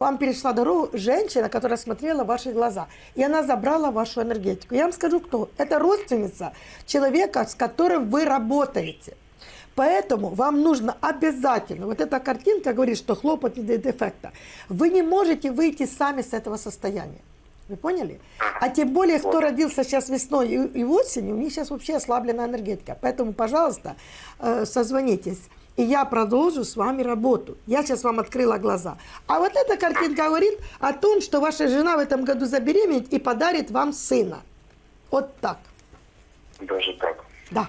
Вам перешла дорогу женщина, которая смотрела в ваши глаза. И она забрала вашу энергетику. Я вам скажу, кто. Это родственница человека, с которым вы работаете. Поэтому вам нужно обязательно, вот эта картинка говорит, что хлопот не дает эффекта. Вы не можете выйти сами с этого состояния. Вы поняли? А тем более, кто родился сейчас весной и осенью, у них сейчас вообще ослабленная энергетика. Поэтому, пожалуйста, созвонитесь. И я продолжу с вами работу. Я сейчас вам открыла глаза. А вот эта картинка говорит о том, что ваша жена в этом году забеременеет и подарит вам сына. Вот так. Даже так. Да.